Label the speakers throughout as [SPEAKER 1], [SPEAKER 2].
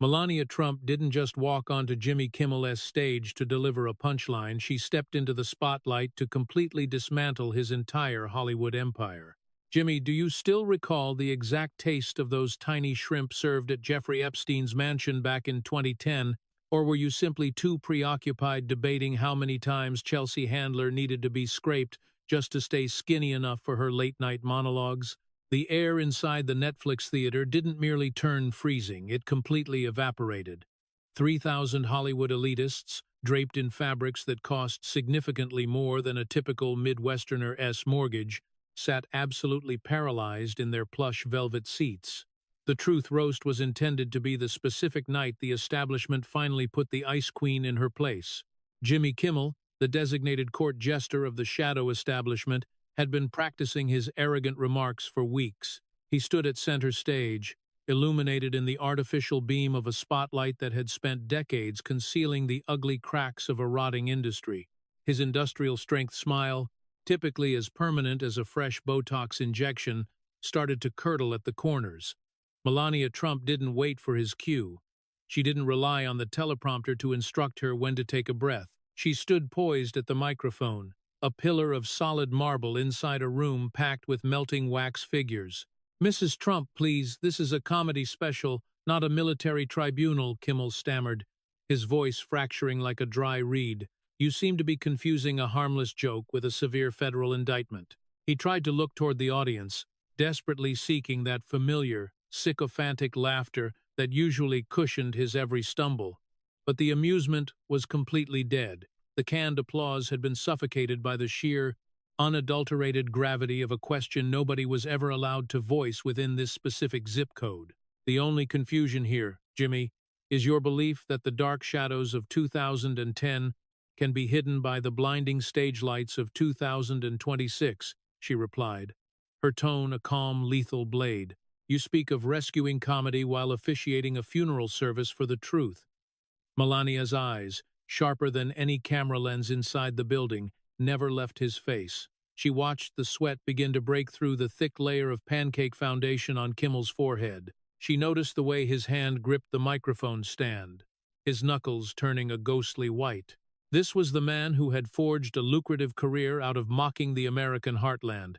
[SPEAKER 1] Melania Trump didn't just walk onto Jimmy Kimmel's stage to deliver a punchline, she stepped into the spotlight to completely dismantle his entire Hollywood empire. Jimmy, do you still recall the exact taste of those tiny shrimp served at Jeffrey Epstein's mansion back in 2010, or were you simply too preoccupied debating how many times Chelsea Handler needed to be scraped just to stay skinny enough for her late-night monologues? The air inside the Netflix theater didn't merely turn freezing, it completely evaporated. 3,000 Hollywood elitists, draped in fabrics that cost significantly more than a typical Midwesterner-esque mortgage, sat absolutely paralyzed in their plush velvet seats. The truth roast was intended to be the specific night the establishment finally put the Ice Queen in her place. Jimmy Kimmel, the designated court jester of the shadow establishment, had been practicing his arrogant remarks for weeks. He stood at center stage, illuminated in the artificial beam of a spotlight that had spent decades concealing the ugly cracks of a rotting industry. His industrial-strength smile, typically as permanent as a fresh Botox injection, started to curdle at the corners. Melania Trump didn't wait for his cue. She didn't rely on the teleprompter to instruct her when to take a breath. She stood poised at the microphone, a pillar of solid marble inside a room packed with melting wax figures. "Mrs. Trump, please, this is a comedy special, not a military tribunal," Kimmel stammered, his voice fracturing like a dry reed. "You seem to be confusing a harmless joke with a severe federal indictment." He tried to look toward the audience, desperately seeking that familiar, sycophantic laughter that usually cushioned his every stumble. But the amusement was completely dead. The canned applause had been suffocated by the sheer, unadulterated gravity of a question nobody was ever allowed to voice within this specific zip code. "The only confusion here, Jimmy, is your belief that the dark shadows of 2010 can be hidden by the blinding stage lights of 2026, she replied, her tone a calm, lethal blade. "You speak of rescuing comedy while officiating a funeral service for the truth." Melania's eyes, sharper than any camera lens inside the building, never left his face. She watched the sweat begin to break through the thick layer of pancake foundation on Kimmel's forehead. She noticed the way his hand gripped the microphone stand, his knuckles turning a ghostly white. This was the man who had forged a lucrative career out of mocking the American heartland.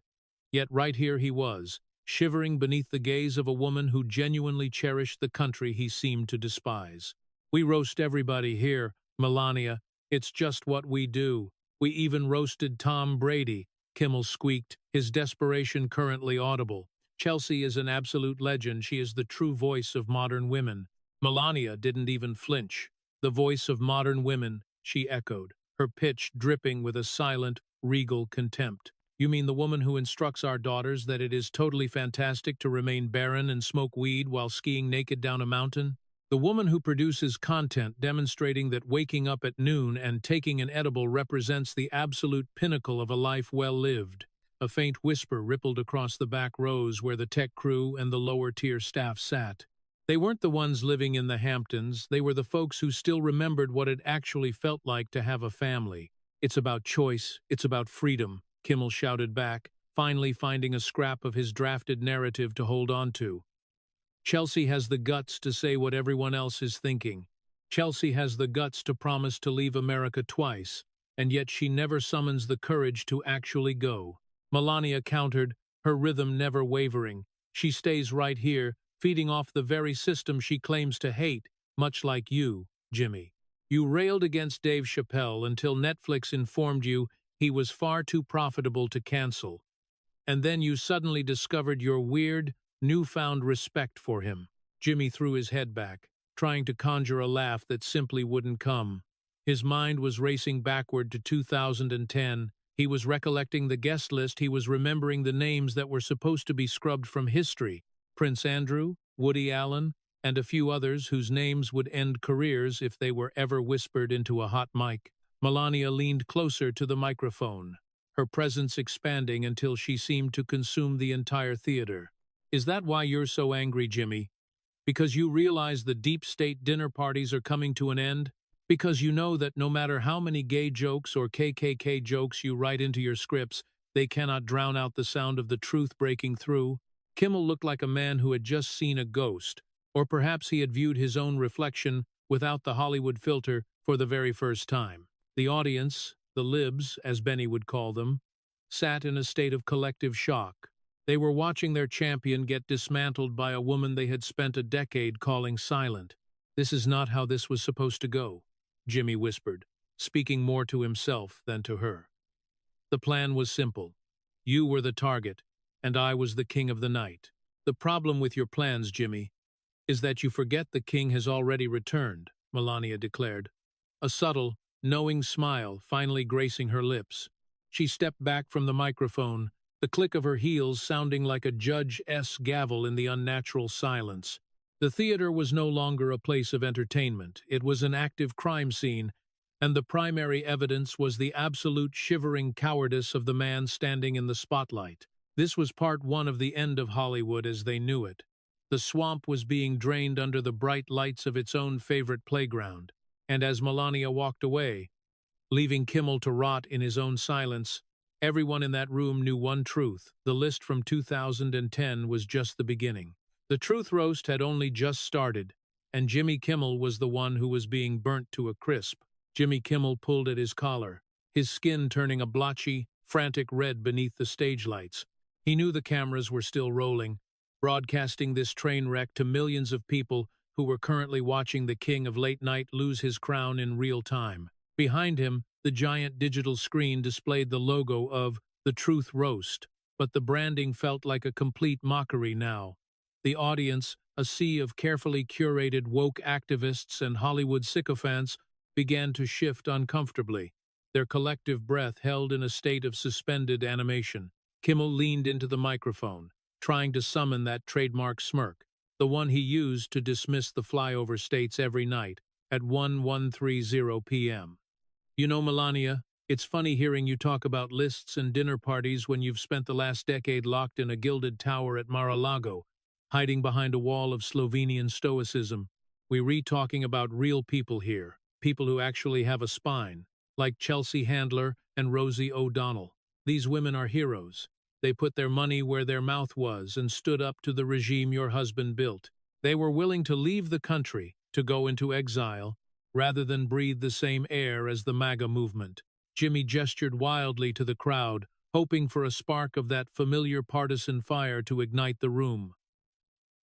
[SPEAKER 1] Yet right here he was, shivering beneath the gaze of a woman who genuinely cherished the country he seemed to despise. "We roast everybody here, Melania. It's just what we do. We even roasted Tom Brady," Kimmel squeaked, his desperation currently audible. "Chelsea is an absolute legend. She is the true voice of modern women." Melania didn't even flinch. "The voice of modern women," she echoed, her pitch dripping with a silent, regal contempt. "You mean the woman who instructs our daughters that it is totally fantastic to remain barren and smoke weed while skiing naked down a mountain? The woman who produces content demonstrating that waking up at noon and taking an edible represents the absolute pinnacle of a life well lived." A faint whisper rippled across the back rows where the tech crew and the lower-tier staff sat. They weren't the ones living in the Hamptons, they were the folks who still remembered what it actually felt like to have a family. "It's about choice, it's about freedom," Kimmel shouted back, finally finding a scrap of his drafted narrative to hold on to. "Chelsea has the guts to say what everyone else is thinking. Chelsea has the guts to promise to leave America twice, and yet she never summons the courage to actually go." Melania countered, her rhythm never wavering. "She stays right here, feeding off the very system she claims to hate, much like you, Jimmy. You railed against Dave Chappelle until Netflix informed you he was far too profitable to cancel. And then you suddenly discovered your weird, newfound respect for him." Jimmy threw his head back, trying to conjure a laugh that simply wouldn't come. His mind was racing backward to 2010. He was recollecting the guest list, he was remembering the names that were supposed to be scrubbed from history. Prince Andrew, Woody Allen, and a few others whose names would end careers if they were ever whispered into a hot mic. Melania leaned closer to the microphone, her presence expanding until she seemed to consume the entire theater. "Is that why you're so angry, Jimmy? Because you realize the deep state dinner parties are coming to an end? Because you know that no matter how many gay jokes or KKK jokes you write into your scripts, they cannot drown out the sound of the truth breaking through?" Kimmel looked like a man who had just seen a ghost, Or perhaps he had viewed his own reflection without the Hollywood filter for the very first time. The audience, the libs, as Benny would call them, sat in a state of collective shock. They were watching their champion get dismantled by a woman they had spent a decade calling silent. "This is not how this was supposed to go," Jimmy whispered, speaking more to himself than to her. The plan was simple. You were the target, and I was the king of the night. "The problem with your plans, Jimmy, is that you forget the king has already returned," Melania declared, a subtle, knowing smile finally gracing her lips. She stepped back from the microphone, the click of her heels sounding like a judge's gavel in the unnatural silence. The theater was no longer a place of entertainment. It was an active crime scene, and the primary evidence was the absolute shivering cowardice of the man standing in the spotlight. This was part one of the end of Hollywood as they knew it. The swamp was being drained under the bright lights of its own favorite playground, and as Melania walked away, leaving Kimmel to rot in his own silence, everyone in that room knew one truth: the list from 2010 was just the beginning. The truth roast had only just started, and Jimmy Kimmel was the one who was being burnt to a crisp. Jimmy Kimmel pulled at his collar, his skin turning a blotchy, frantic red beneath the stage lights. He knew the cameras were still rolling, broadcasting this train wreck to millions of people who were currently watching the king of late night lose his crown in real time. Behind him, the giant digital screen displayed the logo of The Truth Roast, but the branding felt like a complete mockery now. The audience, a sea of carefully curated woke activists and Hollywood sycophants, began to shift uncomfortably, their collective breath held in a state of suspended animation. Kimmel leaned into the microphone, trying to summon that trademark smirk, the one he used to dismiss the flyover states every night at 1:30 p.m. "You know, Melania, it's funny hearing you talk about lists and dinner parties when you've spent the last decade locked in a gilded tower at Mar-a-Lago, hiding behind a wall of Slovenian stoicism. We're talking about real people here, people who actually have a spine, like Chelsea Handler and Rosie O'Donnell. These women are heroes. They put their money where their mouth was and stood up to the regime your husband built. They were willing to leave the country, to go into exile, rather than breathe the same air as the MAGA movement." Jimmy gestured wildly to the crowd, hoping for a spark of that familiar partisan fire to ignite the room.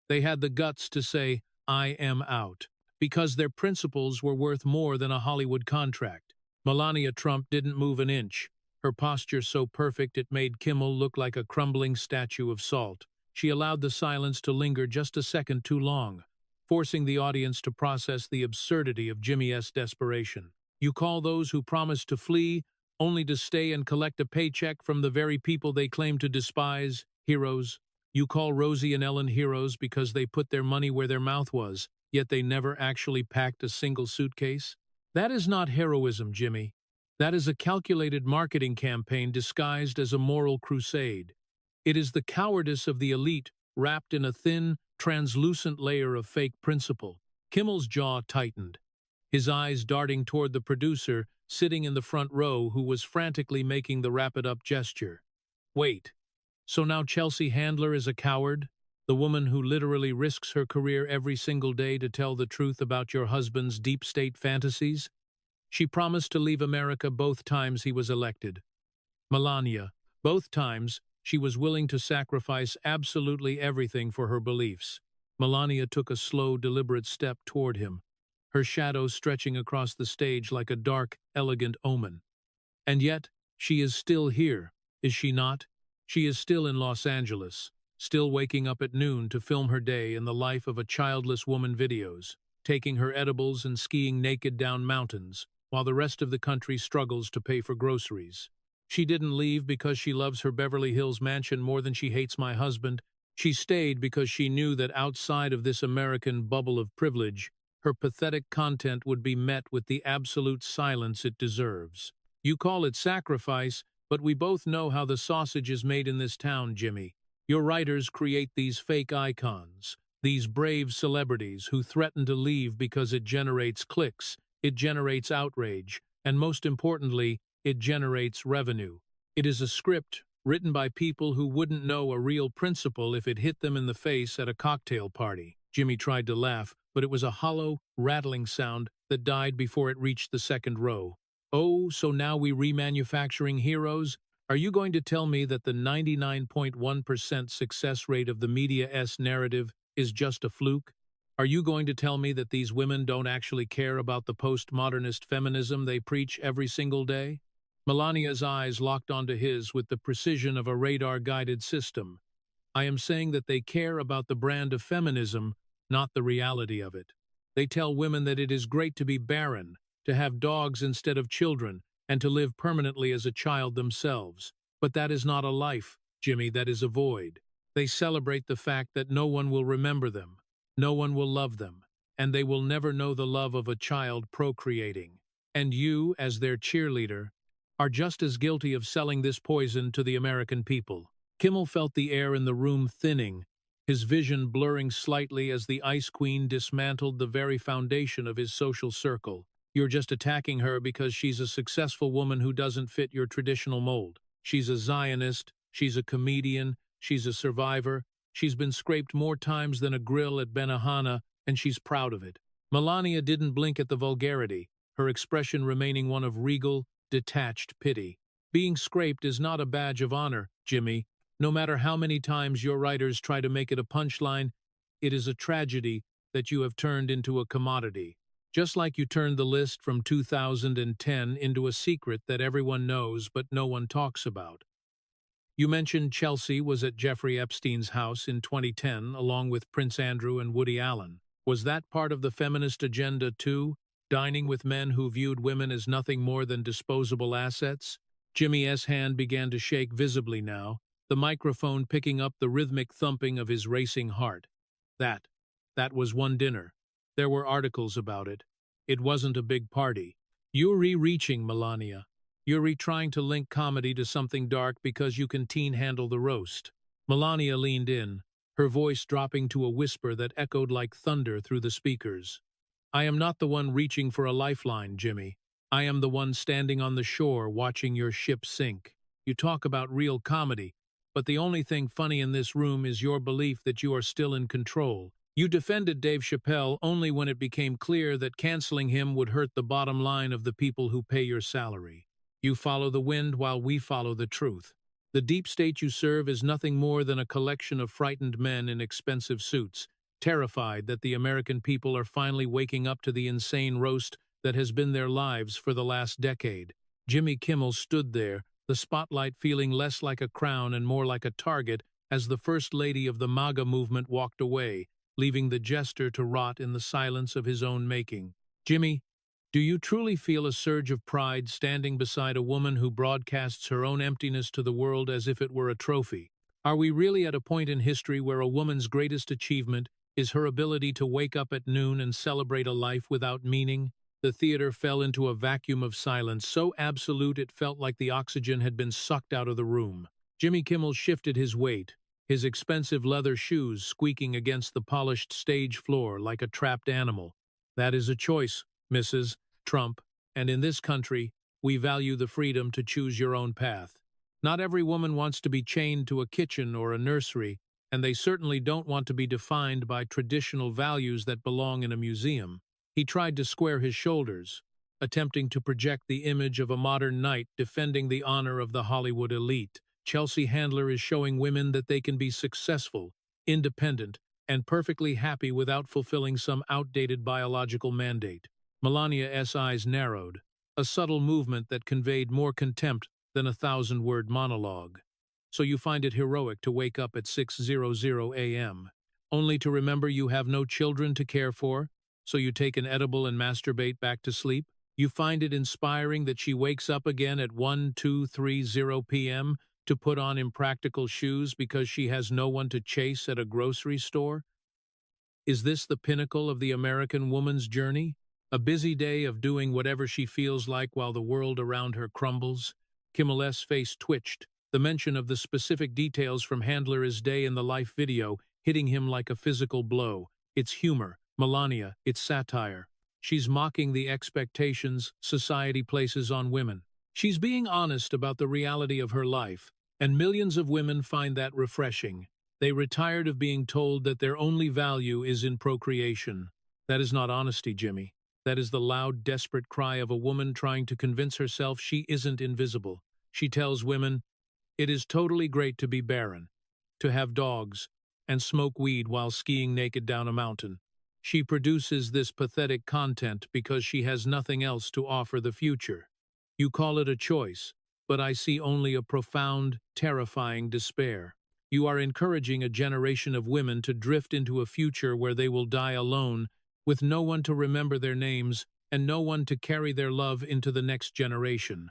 [SPEAKER 1] They had the guts to say, "I am out," because their principles were worth more than a Hollywood contract. Melania Trump didn't move an inch, her posture so perfect it made Kimmel look like a crumbling statue of salt. She allowed the silence to linger just a second too long, forcing the audience to process the absurdity of Jimmy's desperation. "You call those who promised to flee, only to stay and collect a paycheck from the very people they claim to despise, heroes? You call Rosie and Ellen heroes because they put their money where their mouth was, yet they never actually packed a single suitcase? That is not heroism, Jimmy. That is a calculated marketing campaign disguised as a moral crusade. It is the cowardice of the elite wrapped in a thin, translucent layer of fake principle." Kimmel's jaw tightened, his eyes darting toward the producer sitting in the front row who was frantically making the wrap-it-up gesture. "Wait, so now Chelsea Handler is a coward? The woman who literally risks her career every single day to tell the truth about your husband's deep state fantasies? She promised to leave America both times he was elected. Melania, both times, she was willing to sacrifice absolutely everything for her beliefs." Melania took a slow, deliberate step toward him, her shadow stretching across the stage like a dark, elegant omen. "And yet, she is still here, is she not? She is still in Los Angeles, still waking up at noon to film her day in the life of a childless woman videos, taking her edibles and skiing naked down mountains, while the rest of the country struggles to pay for groceries. She didn't leave because she loves her Beverly Hills mansion more than she hates my husband. She stayed because she knew that outside of this American bubble of privilege, her pathetic content would be met with the absolute silence it deserves. You call it sacrifice, but we both know how the sausage is made in this town, Jimmy. Your writers create these fake icons, these brave celebrities who threaten to leave because it generates clicks, it generates outrage, and most importantly, it generates revenue. It is a script written by people who wouldn't know a real principle if it hit them in the face at a cocktail party. Jimmy tried to laugh, but it was a hollow, rattling sound that died before it reached the second row. Oh, so now we remanufacturing heroes? Are you going to tell me that the 99.1% success rate of the media's narrative is just a fluke? Are you going to tell me that these women don't actually care about the postmodernist feminism they preach every single day? Melania's eyes locked onto his with the precision of a radar-guided system. I am saying that they care about the brand of feminism, not the reality of it. They tell women that it is great to be barren, to have dogs instead of children, and to live permanently as a child themselves. But that is not a life, Jimmy, that is a void. They celebrate the fact that no one will remember them, no one will love them, and they will never know the love of a child procreating. And you, as their cheerleader, are just as guilty of selling this poison to the American people. Kimmel felt the air in the room thinning, his vision blurring slightly as the Ice Queen dismantled the very foundation of his social circle. You're just attacking her because she's a successful woman who doesn't fit your traditional mold. She's a Zionist, she's a comedian, she's a survivor, she's been scraped more times than a grill at Benihana, and she's proud of it. Melania didn't blink at the vulgarity, her expression remaining one of regal, detached pity. Being scraped is not a badge of honor, Jimmy. No matter how many times your writers try to make it a punchline, it is a tragedy that you have turned into a commodity. Just like you turned the list from 2010 into a secret that everyone knows but no one talks about. You mentioned Chelsea was at Jeffrey Epstein's house in 2010 along with Prince Andrew and Woody Allen. Was that part of the feminist agenda too, dining with men who viewed women as nothing more than disposable assets? Jimmy's hand began to shake visibly now, the microphone picking up the rhythmic thumping of his racing heart. That was one dinner. There were articles about it. It wasn't a big party. You're reaching, Melania. You're trying to link comedy to something dark because you can handle the roast. Melania leaned in, her voice dropping to a whisper that echoed like thunder through the speakers. I am not the one reaching for a lifeline, Jimmy. I am the one standing on the shore watching your ship sink. You talk about real comedy, but the only thing funny in this room is your belief that you are still in control. You defended Dave Chappelle only when it became clear that canceling him would hurt the bottom line of the people who pay your salary. You follow the wind while we follow the truth. The deep state you serve is nothing more than a collection of frightened men in expensive suits, terrified that the American people are finally waking up to the insane roast that has been their lives for the last decade. Jimmy Kimmel stood there, the spotlight feeling less like a crown and more like a target as the First Lady of the MAGA movement walked away, leaving the jester to rot in the silence of his own making. Jimmy, do you truly feel a surge of pride standing beside a woman who broadcasts her own emptiness to the world as if it were a trophy? Are we really at a point in history where a woman's greatest achievement is her ability to wake up at noon and celebrate a life without meaning? The theater fell into a vacuum of silence so absolute it felt like the oxygen had been sucked out of the room. Jimmy Kimmel shifted his weight, his expensive leather shoes squeaking against the polished stage floor like a trapped animal. That is a choice, Mrs. Trump, and in this country, we value the freedom to choose your own path. Not every woman wants to be chained to a kitchen or a nursery, and they certainly don't want to be defined by traditional values that belong in a museum. He tried to square his shoulders, attempting to project the image of a modern knight defending the honor of the Hollywood elite. Chelsea Handler is showing women that they can be successful, independent, and perfectly happy without fulfilling some outdated biological mandate. Melania's eyes narrowed, a subtle movement that conveyed more contempt than a 1,000-word monologue. So you find it heroic to wake up at 6:00 a.m., only to remember you have no children to care for, so you take an edible and masturbate back to sleep? You find it inspiring that she wakes up again at 1:30 p.m. to put on impractical shoes because she has no one to chase at a grocery store? Is this the pinnacle of the American woman's journey? A busy day of doing whatever she feels like while the world around her crumbles? Kimmel's face twitched, the mention of the specific details from Handler's day in the Life video hitting him like a physical blow. It's humor, Melania, it's satire. She's mocking the expectations society places on women. She's being honest about the reality of her life, and millions of women find that refreshing. They were tired of being told that their only value is in procreation. That is not honesty, Jimmy. That is the loud, desperate cry of a woman trying to convince herself she isn't invisible. She tells women, "It is totally great to be barren, to have dogs, and smoke weed while skiing naked down a mountain." She produces this pathetic content because she has nothing else to offer the future. You call it a choice, but I see only a profound, terrifying despair. You are encouraging a generation of women to drift into a future where they will die alone, with no one to remember their names and no one to carry their love into the next generation.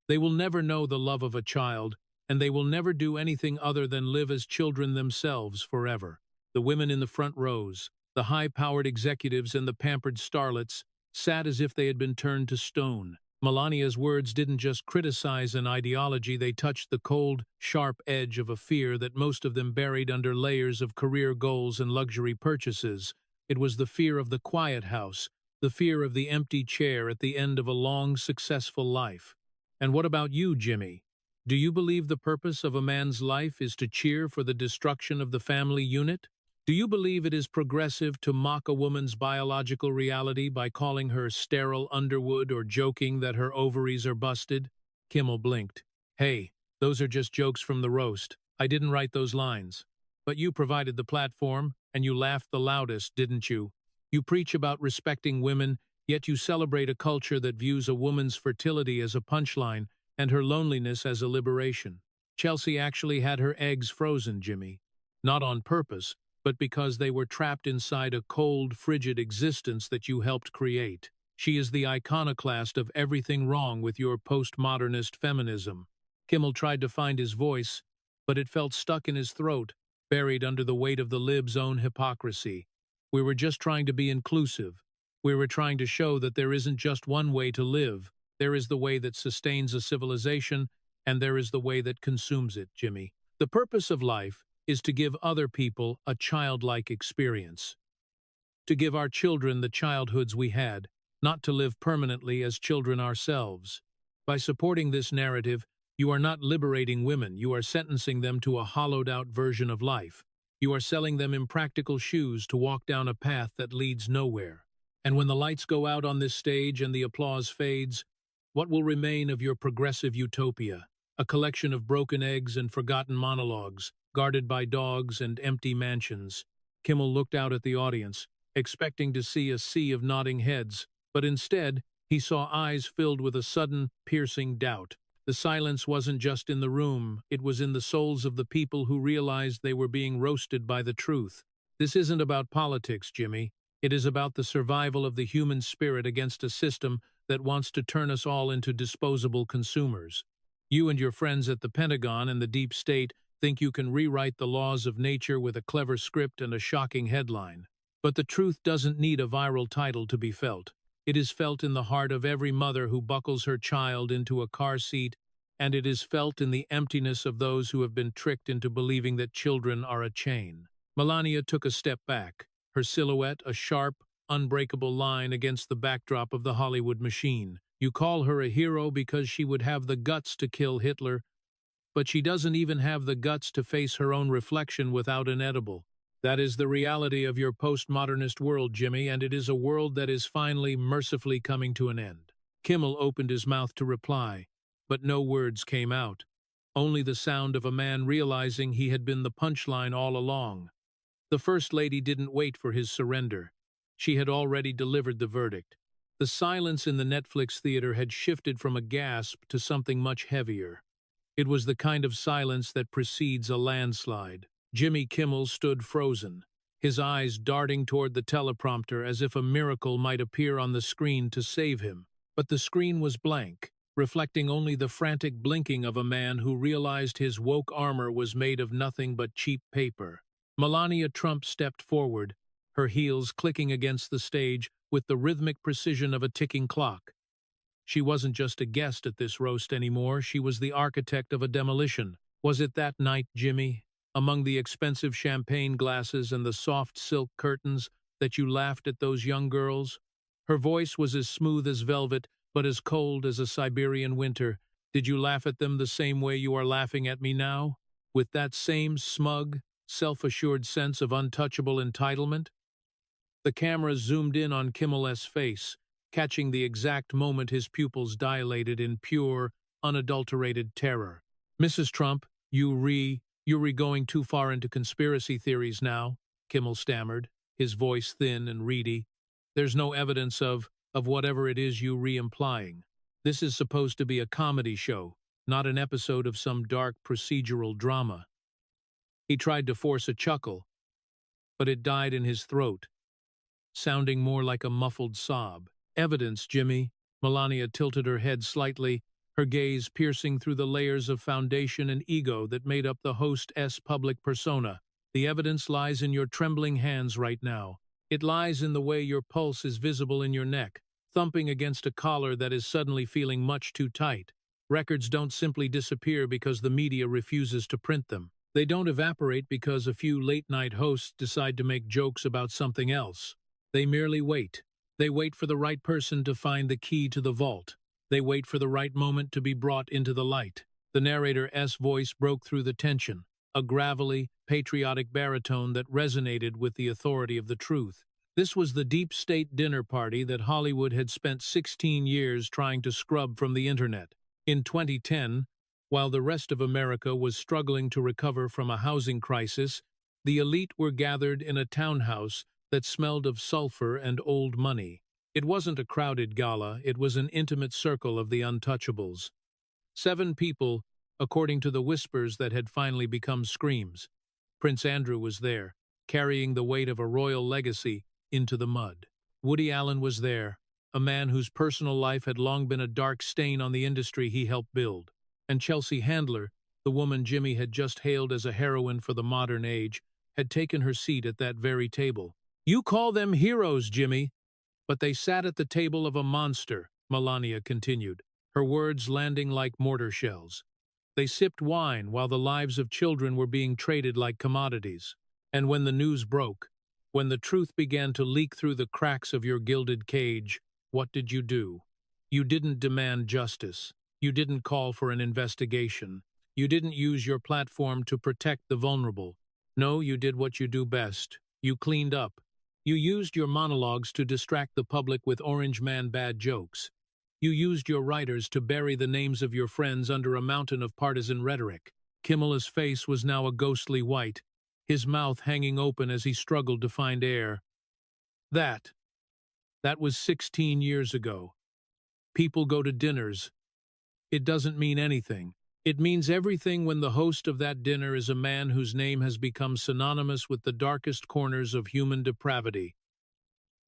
[SPEAKER 1] They will never know the love of a child, and they will never do anything other than live as children themselves forever. The women in the front rows, the high-powered executives and the pampered starlets, sat as if they had been turned to stone. Melania's words didn't just criticize an ideology, they touched the cold, sharp edge of a fear that most of them buried under layers of career goals and luxury purchases. It was the fear of the quiet house, the fear of the empty chair at the end of a long, successful life. And what about you, Jimmy? Do you believe the purpose of a man's life is to cheer for the destruction of the family unit? Do you believe it is progressive to mock a woman's biological reality by calling her sterile Underwood or joking that her ovaries are busted? Kimmel blinked. Hey, those are just jokes from the roast. I didn't write those lines. But you provided the platform, and you laughed the loudest, didn't you? You preach about respecting women, yet you celebrate a culture that views a woman's fertility as a punchline and her loneliness as a liberation. Chelsea actually had her eggs frozen, Jimmy. Not on purpose, but because they were trapped inside a cold, frigid existence that you helped create. She is the iconoclast of everything wrong with your postmodernist feminism. Kimmel tried to find his voice, but it felt stuck in his throat, buried under the weight of the lib's own hypocrisy. We were just trying to be inclusive. We were trying to show that there isn't just one way to live. There is the way that sustains a civilization, and there is the way that consumes it, Jimmy. The purpose of life is to give other people a childlike experience. To give our children the childhoods we had, not to live permanently as children ourselves. By supporting this narrative, you are not liberating women, you are sentencing them to a hollowed-out version of life. You are selling them impractical shoes to walk down a path that leads nowhere. And when the lights go out on this stage and the applause fades, what will remain of your progressive utopia? A collection of broken eggs and forgotten monologues, guarded by dogs and empty mansions. Kimmel looked out at the audience, expecting to see a sea of nodding heads, but instead, he saw eyes filled with a sudden, piercing doubt. The silence wasn't just in the room, it was in the souls of the people who realized they were being roasted by the truth. This isn't about politics, Jimmy. It is about the survival of the human spirit against a system that wants to turn us all into disposable consumers. You and your friends at the Pentagon and the deep state think you can rewrite the laws of nature with a clever script and a shocking headline. But the truth doesn't need a viral title to be felt. It is felt in the heart of every mother who buckles her child into a car seat, and it is felt in the emptiness of those who have been tricked into believing that children are a chain. Melania took a step back, her silhouette a sharp, unbreakable line against the backdrop of the Hollywood machine. You call her a hero because she would have the guts to kill Hitler, but she doesn't even have the guts to face her own reflection without an edible. That is the reality of your postmodernist world, Jimmy, and it is a world that is finally, mercifully coming to an end. Kimmel opened his mouth to reply, but no words came out. Only the sound of a man realizing he had been the punchline all along. The First Lady didn't wait for his surrender. She had already delivered the verdict. The silence in the Netflix theater had shifted from a gasp to something much heavier. It was the kind of silence that precedes a landslide. Jimmy Kimmel stood frozen, his eyes darting toward the teleprompter as if a miracle might appear on the screen to save him. But the screen was blank, reflecting only the frantic blinking of a man who realized his woke armor was made of nothing but cheap paper. Melania Trump stepped forward, her heels clicking against the stage with the rhythmic precision of a ticking clock. She wasn't just a guest at this roast anymore, she was the architect of a demolition. Was it that night, Jimmy, among the expensive champagne glasses and the soft silk curtains, that you laughed at those young girls? Her voice was as smooth as velvet, but as cold as a Siberian winter. Did you laugh at them the same way you are laughing at me now? With that same smug, self-assured sense of untouchable entitlement? The camera zoomed in on Kimmel's face, catching the exact moment his pupils dilated in pure, unadulterated terror. "Mrs. Trump, you're going too far into conspiracy theories now," Kimmel stammered, his voice thin and reedy. "There's no evidence of whatever it is you re-implying. This is supposed to be a comedy show, not an episode of some dark procedural drama." He tried to force a chuckle, but it died in his throat, sounding more like a muffled sob. "Evidence, Jimmy." Melania tilted her head slightly, her gaze piercing through the layers of foundation and ego that made up the host's public persona. "The evidence lies in your trembling hands right now. It lies in the way your pulse is visible in your neck, thumping against a collar that is suddenly feeling much too tight. Records don't simply disappear because the media refuses to print them. They don't evaporate because a few late-night hosts decide to make jokes about something else. They merely wait. They wait for the right person to find the key to the vault. They wait for the right moment to be brought into the light." The narrator's voice broke through the tension, a gravelly, patriotic baritone that resonated with the authority of the truth. This was the deep state dinner party that Hollywood had spent 16 years trying to scrub from the internet. In 2010, while the rest of America was struggling to recover from a housing crisis, the elite were gathered in a townhouse that smelled of sulfur and old money. It wasn't a crowded gala, it was an intimate circle of the untouchables. 7 people, according to the whispers that had finally become screams. Prince Andrew was there, carrying the weight of a royal legacy into the mud. Woody Allen was there, a man whose personal life had long been a dark stain on the industry he helped build. And Chelsea Handler, the woman Jimmy had just hailed as a heroine for the modern age, had taken her seat at that very table. "You call them heroes, Jimmy, but they sat at the table of a monster," Melania continued, her words landing like mortar shells. "They sipped wine while the lives of children were being traded like commodities. And when the news broke, when the truth began to leak through the cracks of your gilded cage, what did you do? You didn't demand justice. You didn't call for an investigation. You didn't use your platform to protect the vulnerable. No, you did what you do best. You cleaned up. You used your monologues to distract the public with Orange Man bad jokes. You used your writers to bury the names of your friends under a mountain of partisan rhetoric." Kimmel's face was now a ghostly white, his mouth hanging open as he struggled to find air. That was 16 years ago. People go to dinners. It doesn't mean anything. It means everything when the host of that dinner is a man whose name has become synonymous with the darkest corners of human depravity,"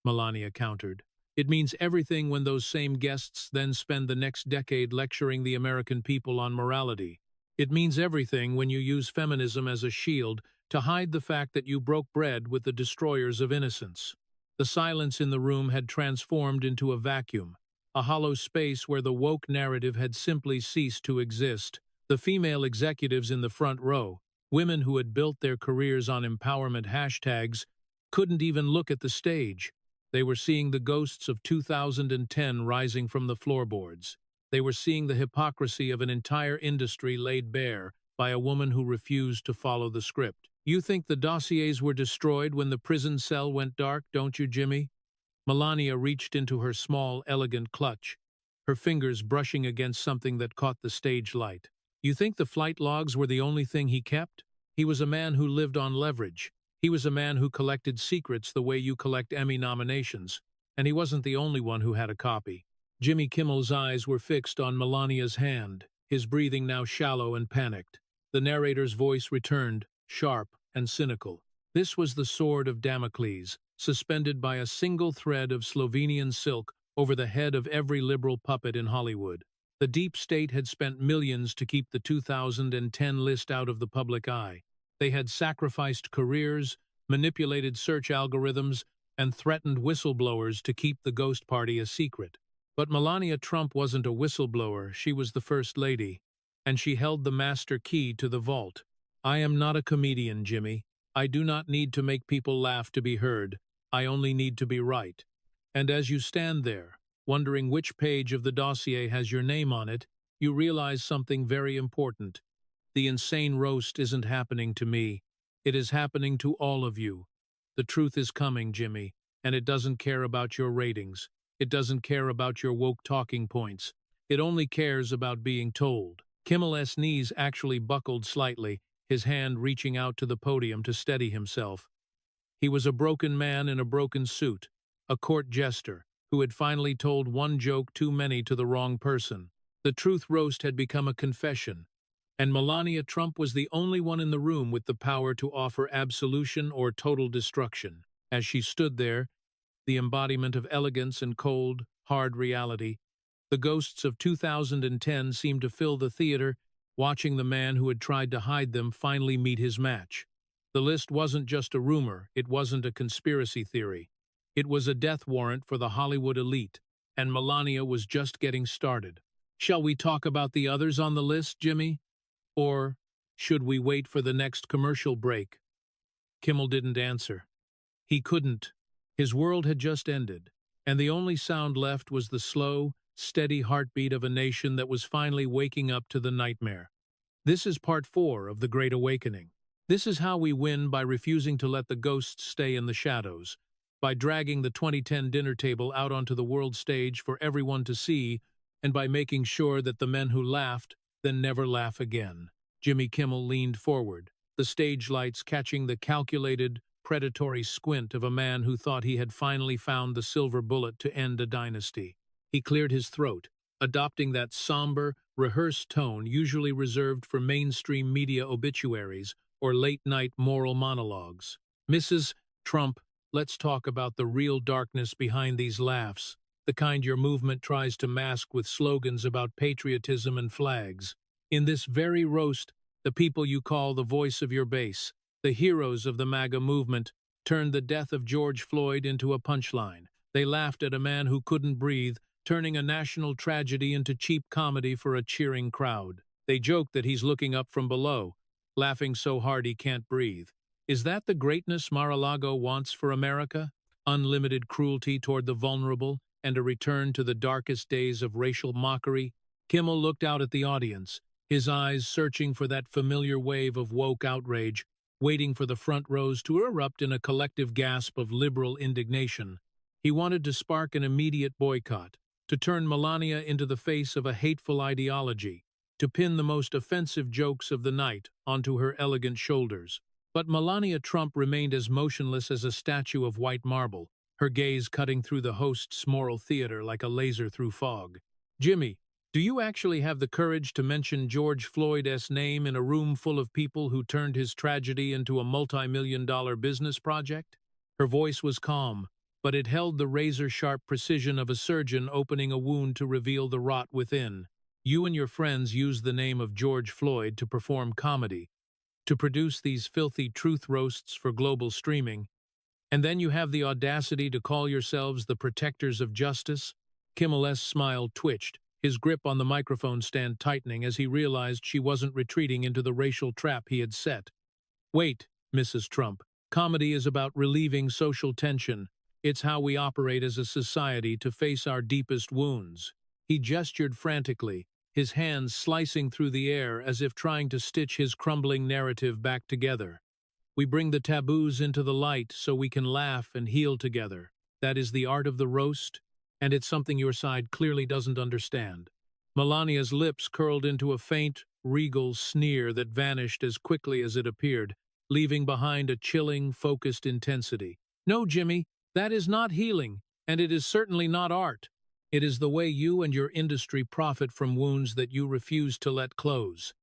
[SPEAKER 1] Melania countered. "It means everything when those same guests then spend the next decade lecturing the American people on morality. It means everything when you use feminism as a shield to hide the fact that you broke bread with the destroyers of innocence." The silence in the room had transformed into a vacuum, a hollow space where the woke narrative had simply ceased to exist. The female executives in the front row, women who had built their careers on empowerment hashtags, couldn't even look at the stage. They were seeing the ghosts of 2010 rising from the floorboards. They were seeing the hypocrisy of an entire industry laid bare by a woman who refused to follow the script. "You think the dossiers were destroyed when the prison cell went dark, don't you, Jimmy?" Melania reached into her small, elegant clutch, her fingers brushing against something that caught the stage light. "You think the flight logs were the only thing he kept? He was a man who lived on leverage. He was a man who collected secrets the way you collect Emmy nominations. And he wasn't the only one who had a copy." Jimmy Kimmel's eyes were fixed on Melania's hand, his breathing now shallow and panicked. The narrator's voice returned, sharp and cynical. This was the sword of Damocles, suspended by a single thread of Slovenian silk over the head of every liberal puppet in Hollywood. The deep state had spent millions to keep the 2010 list out of the public eye. They had sacrificed careers, manipulated search algorithms, and threatened whistleblowers to keep the ghost party a secret. But Melania Trump wasn't a whistleblower, she was the First Lady, and she held the master key to the vault. "I am not a comedian, Jimmy. I do not need to make people laugh to be heard. I only need to be right." And as you stand there, wondering which page of the dossier has your name on it, you realize something very important. The insane roast isn't happening to me. It is happening to all of you. The truth is coming, Jimmy, and it doesn't care about your ratings. It doesn't care about your woke talking points. It only cares about being told. Kimmel's knees actually buckled slightly, his hand reaching out to the podium to steady himself. He was a broken man in a broken suit, a court jester, who had finally told one joke too many to the wrong person. The truth roast had become a confession, and Melania Trump was the only one in the room with the power to offer absolution or total destruction. As she stood there, the embodiment of elegance and cold, hard reality, the ghosts of 2010 seemed to fill the theater, watching the man who had tried to hide them finally meet his match. The list wasn't just a rumor, it wasn't a conspiracy theory. It was a death warrant for the Hollywood elite, and Melania was just getting started. Shall we talk about the others on the list, Jimmy? Or should we wait for the next commercial break? Kimmel didn't answer. He couldn't. His world had just ended, and the only sound left was the slow, steady heartbeat of a nation that was finally waking up to the nightmare. This is part 4 of the Great Awakening. This is how we win: by refusing to let the ghosts stay in the shadows, by dragging the 2010 dinner table out onto the world stage for everyone to see, and by making sure that the men who laughed then never laugh again. Jimmy Kimmel leaned forward, the stage lights catching the calculated, predatory squint of a man who thought he had finally found the silver bullet to end a dynasty. He cleared his throat, adopting that somber, rehearsed tone usually reserved for mainstream media obituaries or late-night moral monologues. Mrs. Trump, let's talk about the real darkness behind these laughs, the kind your movement tries to mask with slogans about patriotism and flags. In this very roast, the people you call the voice of your base, the heroes of the MAGA movement, turned the death of George Floyd into a punchline. They laughed at a man who couldn't breathe, turning a national tragedy into cheap comedy for a cheering crowd. They joked that he's looking up from below, laughing so hard he can't breathe. Is that the greatness Mar-a-Lago wants for America? Unlimited cruelty toward the vulnerable and a return to the darkest days of racial mockery? Kimmel looked out at the audience, his eyes searching for that familiar wave of woke outrage, waiting for the front rows to erupt in a collective gasp of liberal indignation. He wanted to spark an immediate boycott, to turn Melania into the face of a hateful ideology, to pin the most offensive jokes of the night onto her elegant shoulders. But Melania Trump remained as motionless as a statue of white marble, her gaze cutting through the host's moral theater like a laser through fog. Jimmy, do you actually have the courage to mention George Floyd's name in a room full of people who turned his tragedy into a multi-million-dollar business project? Her voice was calm, but it held the razor-sharp precision of a surgeon opening a wound to reveal the rot within. You and your friends used the name of George Floyd to perform comedy, to produce these filthy truth roasts for global streaming, and then you have the audacity to call yourselves the protectors of justice? Kimmel's smile twitched, his grip on the microphone stand tightening as he realized she wasn't retreating into the racial trap he had set. Wait, Mrs. Trump, comedy is about relieving social tension. It's how we operate as a society to face our deepest wounds. He gestured frantically, his hands slicing through the air as if trying to stitch his crumbling narrative back together. We bring the taboos into the light so we can laugh and heal together. That is the art of the roast, and it's something your side clearly doesn't understand. Melania's lips curled into a faint, regal sneer that vanished as quickly as it appeared, leaving behind a chilling, focused intensity. No, Jimmy, that is not healing, and it is certainly not art. It is the way you and your industry profit from wounds that you refuse to let close.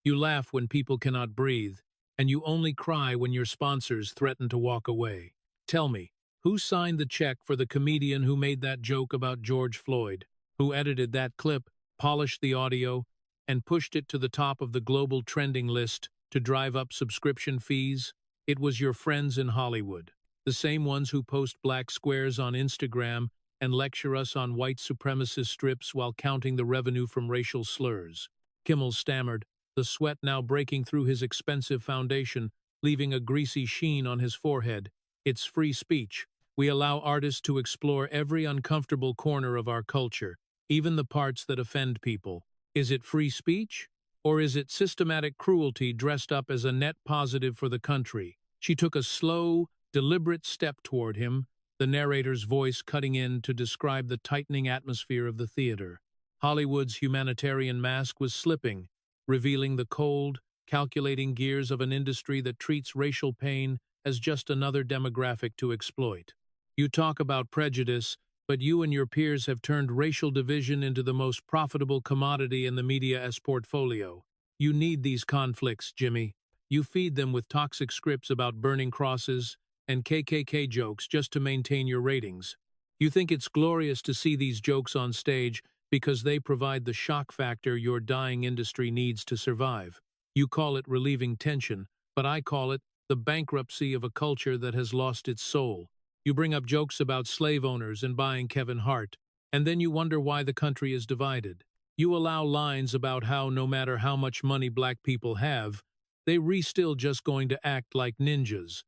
[SPEAKER 1] You laugh when people cannot breathe, and you only cry when your sponsors threaten to walk away. Tell me, who signed the check for the comedian who made that joke about George Floyd, who edited that clip, polished the audio, and pushed it to the top of the global trending list to drive up subscription fees? It was your friends in Hollywood, the same ones who post black squares on Instagram and lecture us on white supremacist strips while counting the revenue from racial slurs. Kimmel stammered, the sweat now breaking through his expensive foundation, leaving a greasy sheen on his forehead. It's free speech. We allow artists to explore every uncomfortable corner of our culture, even the parts that offend people. Is it free speech? Or is it systematic cruelty dressed up as a net positive for the country? She took a slow, deliberate step toward him, the narrator's voice cutting in to describe the tightening atmosphere of the theater. Hollywood's humanitarian mask was slipping, revealing the cold, calculating gears of an industry that treats racial pain as just another demographic to exploit. You talk about prejudice, but you and your peers have turned racial division into the most profitable commodity in the media's portfolio. You need these conflicts, Jimmy. You feed them with toxic scripts about burning crosses and KKK jokes just to maintain your ratings. You think it's glorious to see these jokes on stage because they provide the shock factor your dying industry needs to survive. You call it relieving tension, but I call it the bankruptcy of a culture that has lost its soul. You bring up jokes about slave owners and buying Kevin Hart, and then you wonder why the country is divided. You allow lines about how no matter how much money black people have, they still just going to act like ninjas.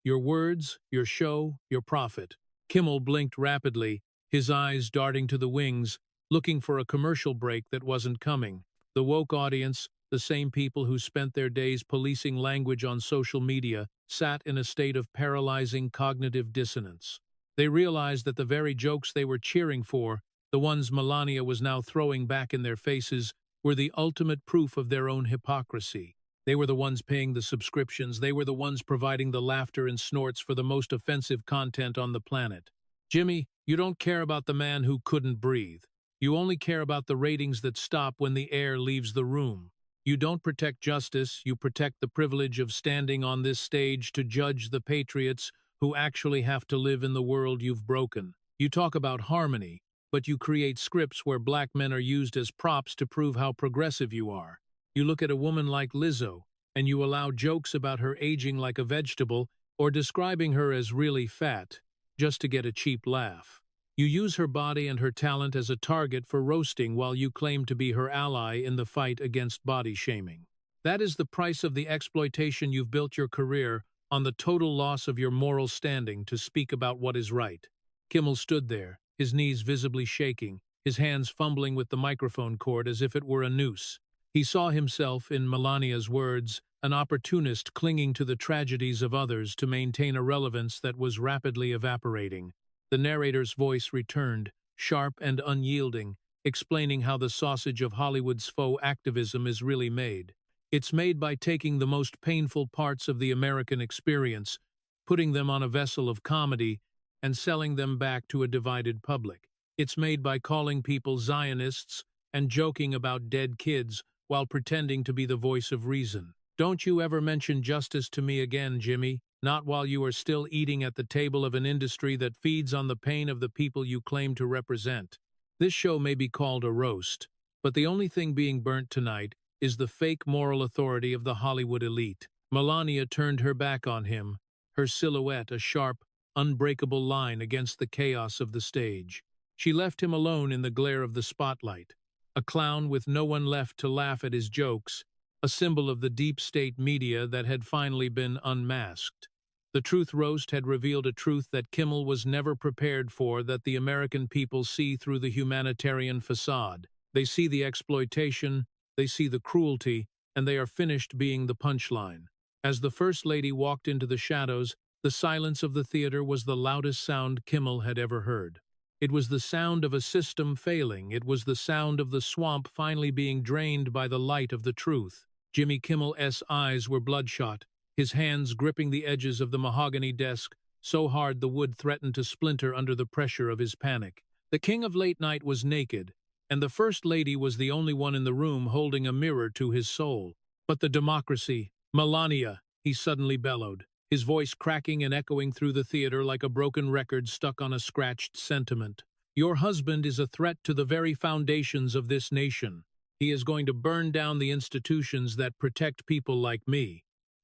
[SPEAKER 1] Your words, your show, your profit. Kimmel blinked rapidly, his eyes darting to the wings, looking for a commercial break that wasn't coming. The woke audience, the same people who spent their days policing language on social media, sat in a state of paralyzing cognitive dissonance. They realized that the very jokes they were cheering for, the ones Melania was now throwing back in their faces, were the ultimate proof of their own hypocrisy. They were the ones paying the subscriptions, they were the ones providing the laughter and snorts for the most offensive content on the planet. Jimmy, you don't care about the man who couldn't breathe. You only care about the ratings that stop when the air leaves the room. You don't protect justice, you protect the privilege of standing on this stage to judge the patriots who actually have to live in the world you've broken. You talk about harmony, but you create scripts where black men are used as props to prove how progressive you are. You look at a woman like Lizzo, and you allow jokes about her aging like a vegetable or describing her as really fat, just to get a cheap laugh. You use her body and her talent as a target for roasting while you claim to be her ally in the fight against body shaming. That is the price of the exploitation you've built your career on, the total loss of your moral standing to speak about what is right. Kimmel stood there, his knees visibly shaking, his hands fumbling with the microphone cord as if it were a noose. He saw himself, in Melania's words, an opportunist clinging to the tragedies of others to maintain a relevance that was rapidly evaporating. The narrator's voice returned, sharp and unyielding, explaining how the sausage of Hollywood's faux activism is really made. It's made by taking the most painful parts of the American experience, putting them on a vessel of comedy, and selling them back to a divided public. It's made by calling people Zionists and joking about dead kids while pretending to be the voice of reason. Don't you ever mention justice to me again, Jimmy, not while you are still eating at the table of an industry that feeds on the pain of the people you claim to represent. This show may be called a roast, but the only thing being burnt tonight is the fake moral authority of the Hollywood elite. Melania turned her back on him, her silhouette a sharp, unbreakable line against the chaos of the stage. She left him alone in the glare of the spotlight, a clown with no one left to laugh at his jokes, a symbol of the deep state media that had finally been unmasked. The Truth Roast had revealed a truth that Kimmel was never prepared for, that the American people see through the humanitarian facade. They see the exploitation, they see the cruelty, and they are finished being the punchline. As the First Lady walked into the shadows, the silence of the theater was the loudest sound Kimmel had ever heard. It was the sound of a system failing. It was the sound of the swamp finally being drained by the light of the truth. Jimmy Kimmel's eyes were bloodshot, his hands gripping the edges of the mahogany desk so hard the wood threatened to splinter under the pressure of his panic. The king of late night was naked, and the First Lady was the only one in the room holding a mirror to his soul. But the democracy, Melania, he suddenly bellowed, his voice cracking and echoing through the theater like a broken record stuck on a scratched sentiment. Your husband is a threat to the very foundations of this nation. He is going to burn down the institutions that protect people like me.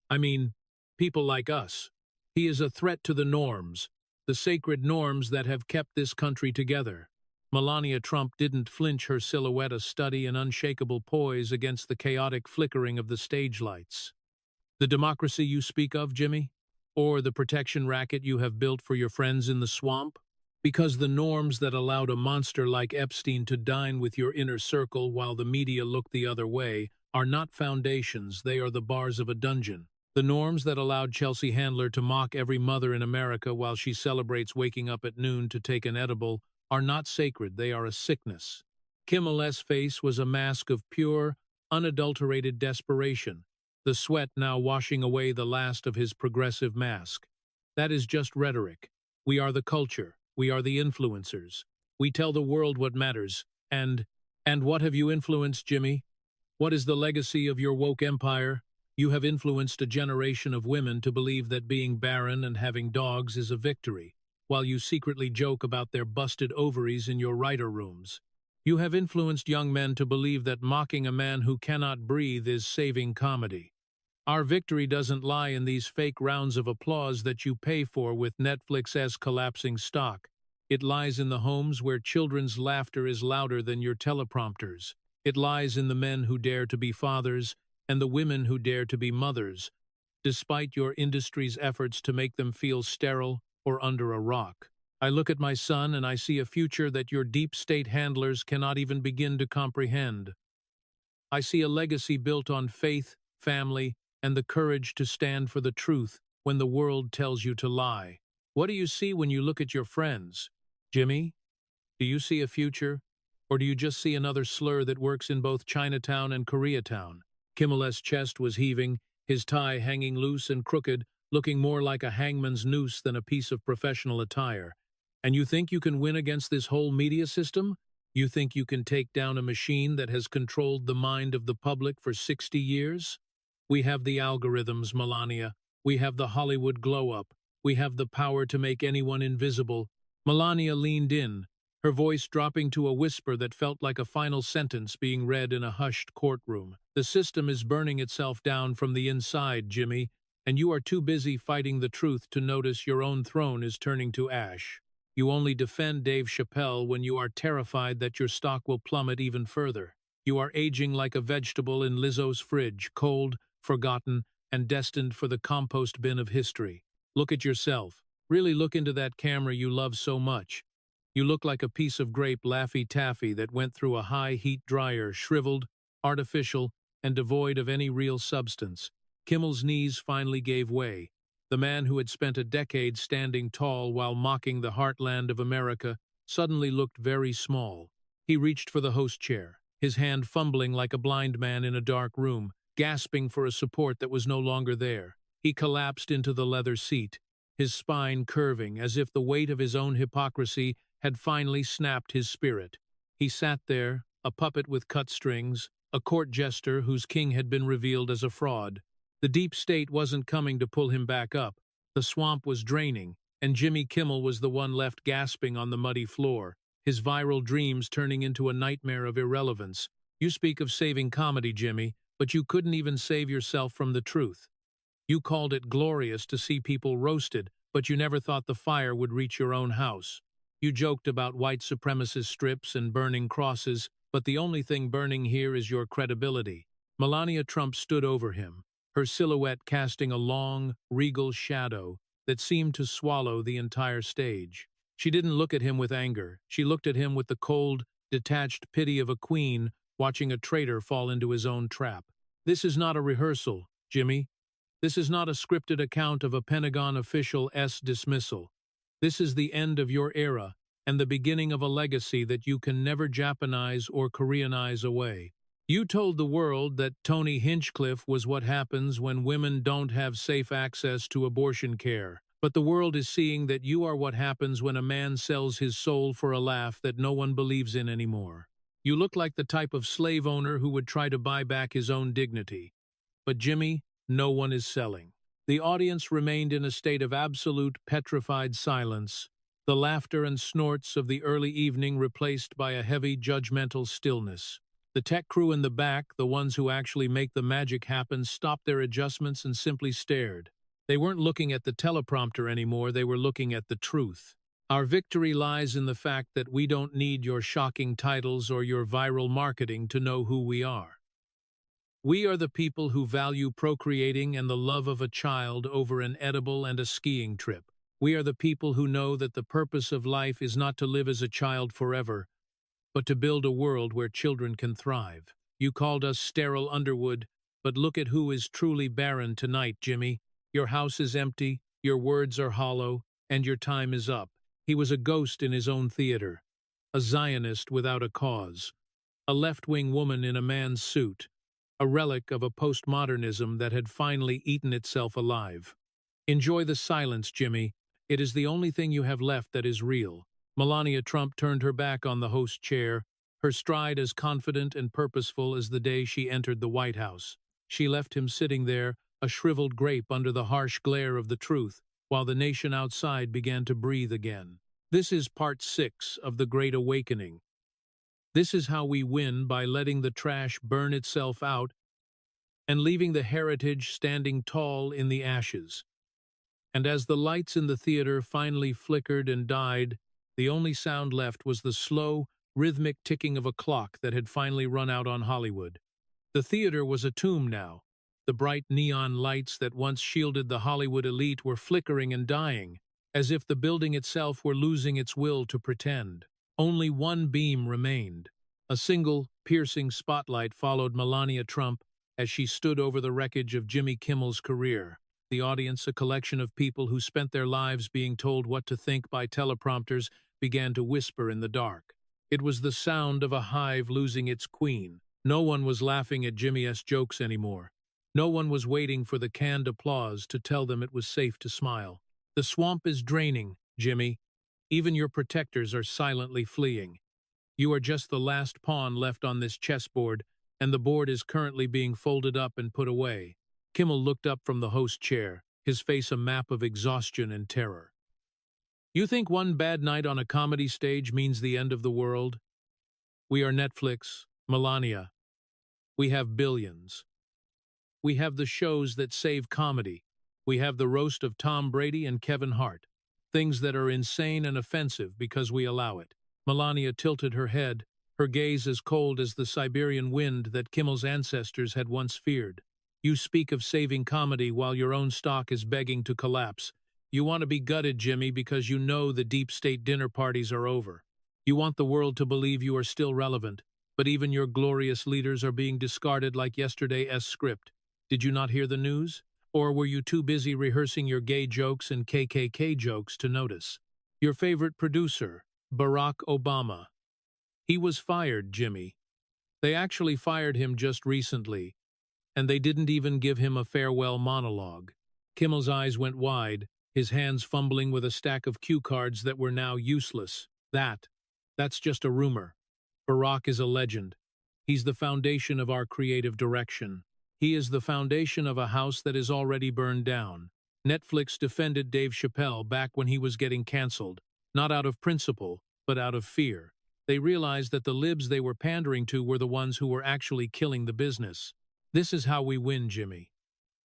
[SPEAKER 1] I mean, people like us. He is a threat to the norms, the sacred norms that have kept this country together. Melania Trump didn't flinch, her silhouette a steady and unshakable poise against the chaotic flickering of the stage lights. The democracy you speak of, Jimmy? Or the protection racket you have built for your friends in the swamp? Because the norms that allowed a monster like Epstein to dine with your inner circle while the media looked the other way are not foundations, they are the bars of a dungeon. The norms that allowed Chelsea Handler to mock every mother in America while she celebrates waking up at noon to take an edible are not sacred, they are a sickness. Kimmel's face was a mask of pure, unadulterated desperation, the sweat now washing away the last of his progressive mask. That is just rhetoric. We are the culture. We are the influencers. We tell the world what matters. And what have you influenced, Jimmy? What is the legacy of your woke empire? You have influenced a generation of women to believe that being barren and having dogs is a victory, while you secretly joke about their busted ovaries in your writer rooms. You have influenced young men to believe that mocking a man who cannot breathe is saving comedy. Our victory doesn't lie in these fake rounds of applause that you pay for with Netflix's collapsing stock. It lies in the homes where children's laughter is louder than your teleprompters. It lies in the men who dare to be fathers and the women who dare to be mothers, despite your industry's efforts to make them feel sterile or under a rock. I look at my son and I see a future that your deep state handlers cannot even begin to comprehend. I see a legacy built on faith, family, and the courage to stand for the truth when the world tells you to lie. What do you see when you look at your friends? Jimmy, do you see a future? Or do you just see another slur that works in both Chinatown and Koreatown? Kimmel's chest was heaving, his tie hanging loose and crooked, looking more like a hangman's noose than a piece of professional attire. And you think you can win against this whole media system? You think you can take down a machine that has controlled the mind of the public for 60 years? We have the algorithms, Melania. We have the Hollywood glow-up. We have the power to make anyone invisible. Melania leaned in, her voice dropping to a whisper that felt like a final sentence being read in a hushed courtroom. The system is burning itself down from the inside, Jimmy, and you are too busy fighting the truth to notice your own throne is turning to ash. You only defend Dave Chappelle when you are terrified that your stock will plummet even further. You are aging like a vegetable in Lizzo's fridge, cold, forgotten, and destined for the compost bin of history. Look at yourself. Really look into that camera you love so much. You look like a piece of grape Laffy Taffy that went through a high-heat dryer, shriveled, artificial, and devoid of any real substance. Kimmel's knees finally gave way. The man who had spent a decade standing tall while mocking the heartland of America suddenly looked very small. He reached for the host chair, his hand fumbling like a blind man in a dark room, gasping for a support that was no longer there. He collapsed into the leather seat, his spine curving as if the weight of his own hypocrisy had finally snapped his spirit. He sat there, a puppet with cut strings, a court jester whose king had been revealed as a fraud. The deep state wasn't coming to pull him back up. The swamp was draining, and Jimmy Kimmel was the one left gasping on the muddy floor, his viral dreams turning into a nightmare of irrelevance. You speak of saving comedy, Jimmy, but you couldn't even save yourself from the truth. You called it glorious to see people roasted, but you never thought the fire would reach your own house. You joked about white supremacist strips and burning crosses, but the only thing burning here is your credibility. Melania Trump stood over him, her silhouette casting a long, regal shadow that seemed to swallow the entire stage. She didn't look at him with anger. She looked at him with the cold, detached pity of a queen watching a traitor fall into his own trap. This is not a rehearsal, Jimmy. This is not a scripted account of a Pentagon official's dismissal. This is the end of your era and the beginning of a legacy that you can never Japanize or Koreanize away. You told the world that Tony Hinchcliffe was what happens when women don't have safe access to abortion care. But the world is seeing that you are what happens when a man sells his soul for a laugh that no one believes in anymore. You look like the type of slave owner who would try to buy back his own dignity. But Jimmy, no one is selling. The audience remained in a state of absolute petrified silence, the laughter and snorts of the early evening replaced by a heavy, judgmental stillness. The tech crew in the back, the ones who actually make the magic happen, stopped their adjustments and simply stared. They weren't looking at the teleprompter anymore, they were looking at the truth. Our victory lies in the fact that we don't need your shocking titles or your viral marketing to know who we are. We are the people who value procreating and the love of a child over an edible and a skiing trip. We are the people who know that the purpose of life is not to live as a child forever, but to build a world where children can thrive. You called us sterile underwood, but look at who is truly barren tonight, Jimmy. Your house is empty, your words are hollow, and your time is up. He was a ghost in his own theater, a Zionist without a cause, a left-wing woman in a man's suit, a relic of a postmodernism that had finally eaten itself alive. Enjoy the silence, Jimmy. It is the only thing you have left that is real. Melania Trump turned her back on the host chair, her stride as confident and purposeful as the day she entered the White House. She left him sitting there, a shriveled grape under the harsh glare of the truth, while the nation outside began to breathe again. This is part 6 of the Great Awakening. This is how we win, by letting the trash burn itself out and leaving the heritage standing tall in the ashes. And as the lights in the theater finally flickered and died, the only sound left was the slow, rhythmic ticking of a clock that had finally run out on Hollywood. The theater was a tomb now. The bright neon lights that once shielded the Hollywood elite were flickering and dying, as if the building itself were losing its will to pretend. Only one beam remained. A single, piercing spotlight followed Melania Trump as she stood over the wreckage of Jimmy Kimmel's career. The audience, a collection of people who spent their lives being told what to think by teleprompters, began to whisper in the dark. It was the sound of a hive losing its queen. No one was laughing at Jimmy's jokes anymore. No one was waiting for the canned applause to tell them it was safe to smile. The swamp is draining, Jimmy. Even your protectors are silently fleeing. You are just the last pawn left on this chessboard, and the board is currently being folded up and put away. Kimmel looked up from the host chair, his face a map of exhaustion and terror. You think one bad night on a comedy stage means the end of the world? We are Netflix, Melania. We have billions. We have the shows that save comedy. We have the roast of Tom Brady and Kevin Hart. Things that are insane and offensive because we allow it. Melania tilted her head, her gaze as cold as the Siberian wind that Kimmel's ancestors had once feared. You speak of saving comedy while your own stock is begging to collapse. You want to be gutted, Jimmy, because you know the deep state dinner parties are over. You want the world to believe you are still relevant, but even your glorious leaders are being discarded like yesterday's script. Did you not hear the news? Or were you too busy rehearsing your gay jokes and KKK jokes to notice? Your favorite producer, Barack Obama. He was fired, Jimmy. They actually fired him just recently, and they didn't even give him a farewell monologue. Kimmel's eyes went wide, his hands fumbling with a stack of cue cards that were now useless. That's just a rumor. Barack is a legend. He's the foundation of our creative direction. He is the foundation of a house that is already burned down. Netflix defended Dave Chappelle back when he was getting canceled, not out of principle, but out of fear. They realized that the libs they were pandering to were the ones who were actually killing the business. This is how we win, Jimmy.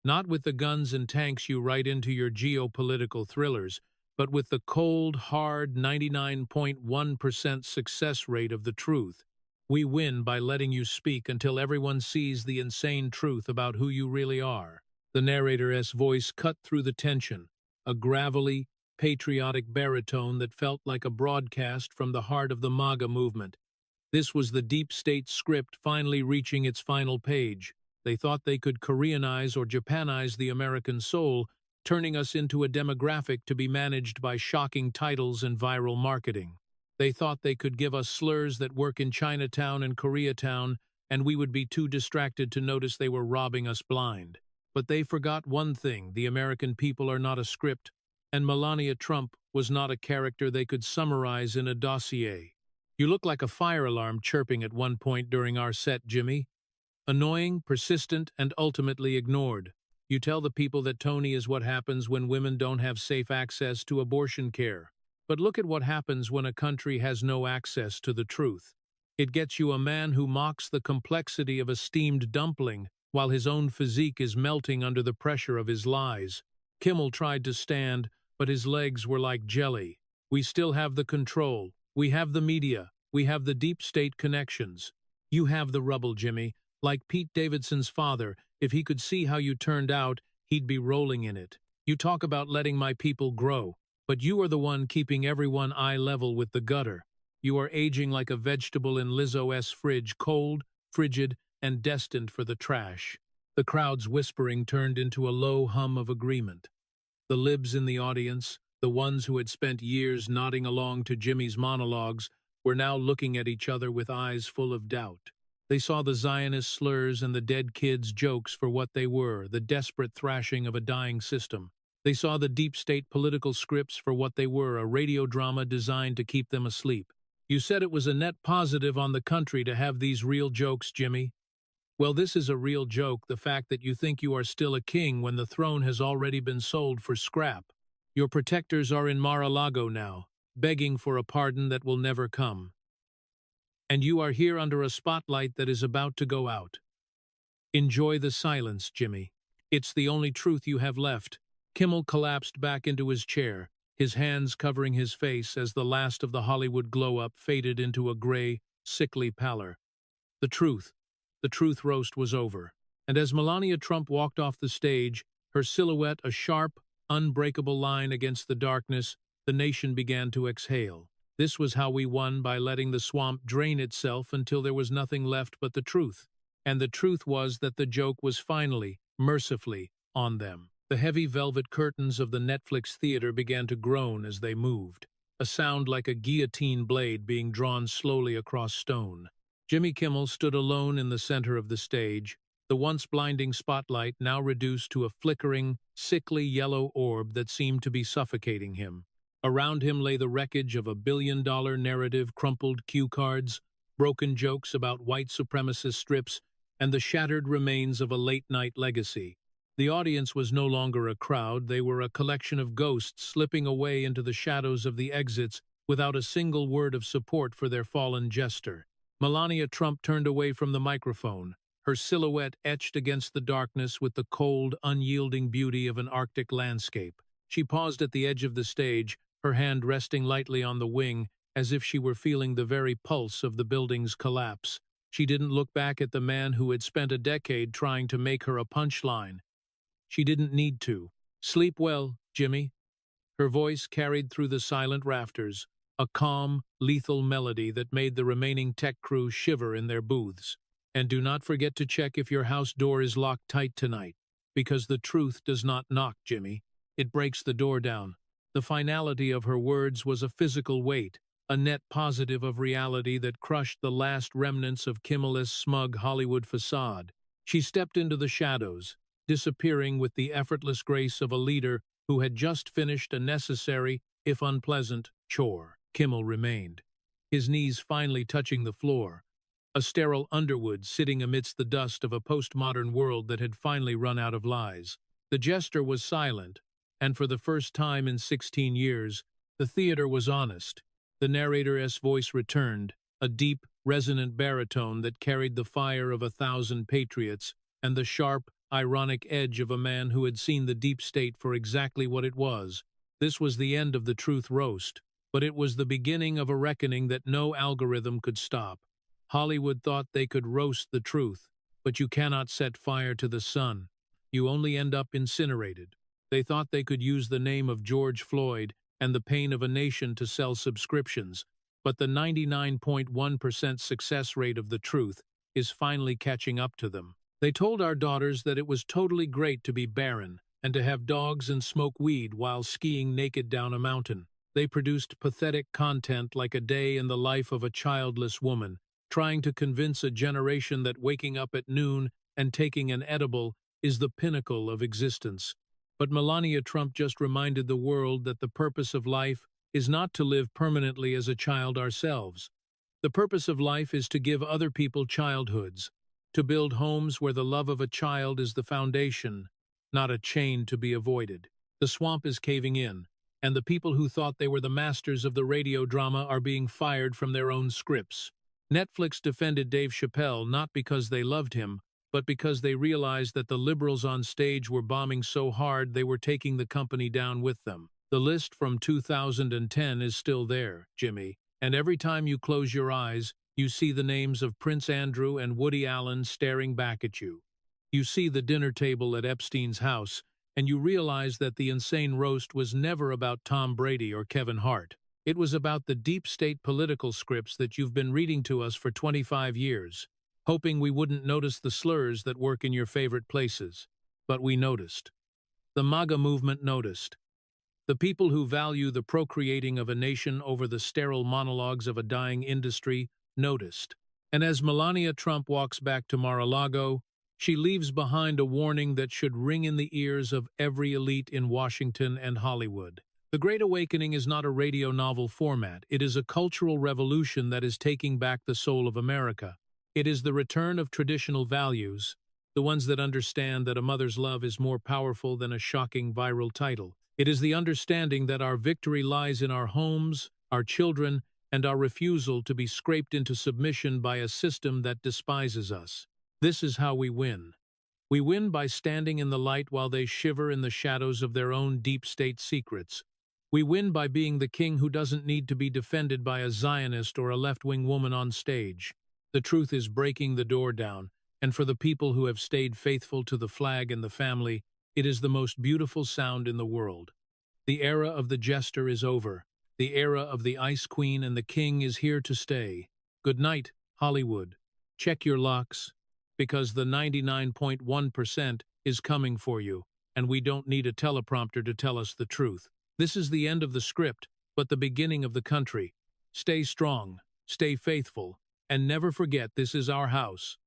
[SPEAKER 1] Not with the guns and tanks you write into your geopolitical thrillers, but with the cold, hard 99.1% success rate of the truth. We win by letting you speak until everyone sees the insane truth about who you really are. The narrator's voice cut through the tension, a gravelly, patriotic baritone that felt like a broadcast from the heart of the MAGA movement. This was the deep state script finally reaching its final page. They thought they could Koreanize or Japanize the American soul, turning us into a demographic to be managed by shocking titles and viral marketing. They thought they could give us slurs that work in Chinatown and Koreatown, and we would be too distracted to notice they were robbing us blind. But they forgot one thing: the American people are not a script, and Melania Trump was not a character they could summarize in a dossier. You look like a fire alarm chirping at one point during our set, Jimmy. Annoying, persistent, and ultimately ignored. You tell the people that Tony is what happens when women don't have safe access to abortion care. But look at what happens when a country has no access to the truth. It gets you a man who mocks the complexity of a steamed dumpling while his own physique is melting under the pressure of his lies. Kimmel tried to stand, but his legs were like jelly. We still have the control. We have the media. We have the deep state connections. You have the rubble, Jimmy. Like Pete Davidson's father, if he could see how you turned out, he'd be rolling in it. You talk about letting my people grow, but you are the one keeping everyone eye level with the gutter. You are aging like a vegetable in Lizzo's fridge, cold, frigid, and destined for the trash. The crowd's whispering turned into a low hum of agreement. The libs in the audience, the ones who had spent years nodding along to Jimmy's monologues, were now looking at each other with eyes full of doubt. They saw the Zionist slurs and the dead kids' jokes for what they were, the desperate thrashing of a dying system. They saw the deep state political scripts for what they were, a radio drama designed to keep them asleep. You said it was a net positive on the country to have these real jokes, Jimmy. Well, this is a real joke, the fact that you think you are still a king when the throne has already been sold for scrap. Your protectors are in Mar-a-Lago now, begging for a pardon that will never come. And you are here under a spotlight that is about to go out. Enjoy the silence, Jimmy. It's the only truth you have left. Kimmel collapsed back into his chair, his hands covering his face as the last of the Hollywood glow-up faded into a gray, sickly pallor. The truth roast was over, and as Melania Trump walked off the stage, her silhouette a sharp, unbreakable line against the darkness, the nation began to exhale. This was how we won, by letting the swamp drain itself until there was nothing left but the truth. And the truth was that the joke was finally, mercifully, on them. The heavy velvet curtains of the Netflix theater began to groan as they moved, a sound like a guillotine blade being drawn slowly across stone. Jimmy Kimmel stood alone in the center of the stage, the once blinding spotlight now reduced to a flickering, sickly yellow orb that seemed to be suffocating him. Around him lay the wreckage of a billion-dollar narrative, crumpled cue cards, broken jokes about white supremacist strips, and the shattered remains of a late-night legacy. The audience was no longer a crowd, they were a collection of ghosts slipping away into the shadows of the exits without a single word of support for their fallen jester. Melania Trump turned away from the microphone, her silhouette etched against the darkness with the cold, unyielding beauty of an Arctic landscape. She paused at the edge of the stage, her hand resting lightly on the wing, as if she were feeling the very pulse of the building's collapse. She didn't look back at the man who had spent a decade trying to make her a punchline. She didn't need to. Sleep well, Jimmy. Her voice carried through the silent rafters, a calm, lethal melody that made the remaining tech crew shiver in their booths. And do not forget to check if your house door is locked tight tonight, because the truth does not knock, Jimmy. It breaks the door down. The finality of her words was a physical weight, a net positive of reality that crushed the last remnants of Kimmel's smug Hollywood facade. She stepped into the shadows, disappearing with the effortless grace of a leader who had just finished a necessary, if unpleasant, chore. Kimmel remained, his knees finally touching the floor, a sterile Underwood sitting amidst the dust of a postmodern world that had finally run out of lies. The jester was silent, and for the first time in 16 years, the theater was honest. The narrator's voice returned, a deep, resonant baritone that carried the fire of 1,000 patriots and the sharp, ironic edge of a man who had seen the deep state for exactly what it was. This was the end of the truth roast, but it was the beginning of a reckoning that no algorithm could stop. Hollywood thought they could roast the truth, but you cannot set fire to the sun. You only end up incinerated. They thought they could use the name of George Floyd and the pain of a nation to sell subscriptions, but the 99.1% success rate of the truth is finally catching up to them. They told our daughters that it was totally great to be barren and to have dogs and smoke weed while skiing naked down a mountain. They produced pathetic content like a day in the life of a childless woman, trying to convince a generation that waking up at noon and taking an edible is the pinnacle of existence. But Melania Trump just reminded the world that the purpose of life is not to live permanently as a child ourselves. The purpose of life is to give other people childhoods, to build homes where the love of a child is the foundation, not a chain to be avoided. The swamp is caving in, and the people who thought they were the masters of the radio drama are being fired from their own scripts. Netflix defended Dave Chappelle not because they loved him, but because they realized that the liberals on stage were bombing so hard they were taking the company down with them. The list from 2010 is still there, Jimmy, and every time you close your eyes, you see the names of Prince Andrew and Woody Allen staring back at you. You see the dinner table at Epstein's house, and you realize that the insane roast was never about Tom Brady or Kevin Hart. It was about the deep state political scripts that you've been reading to us for 25 years. hoping we wouldn't notice the slurs that work in your favorite places. But we noticed. The MAGA movement noticed. The people who value the procreating of a nation over the sterile monologues of a dying industry noticed. And as Melania Trump walks back to Mar-a-Lago, she leaves behind a warning that should ring in the ears of every elite in Washington and Hollywood. The Great Awakening is not a radio novel format. It is a cultural revolution that is taking back the soul of America. It is the return of traditional values, the ones that understand that a mother's love is more powerful than a shocking viral title. It is the understanding that our victory lies in our homes, our children, and our refusal to be scraped into submission by a system that despises us. This is how we win. We win by standing in the light while they shiver in the shadows of their own deep state secrets. We win by being the king who doesn't need to be defended by a Zionist or a left-wing woman on stage. The truth is breaking the door down, and for the people who have stayed faithful to the flag and the family, it is the most beautiful sound in the world. The era of the jester is over. The era of the Ice Queen and the King is here to stay. Good night, Hollywood. Check your locks, because the 99.1% is coming for you, and we don't need a teleprompter to tell us the truth. This is the end of the script, but the beginning of the country. Stay strong, stay faithful, and never forget this is our house.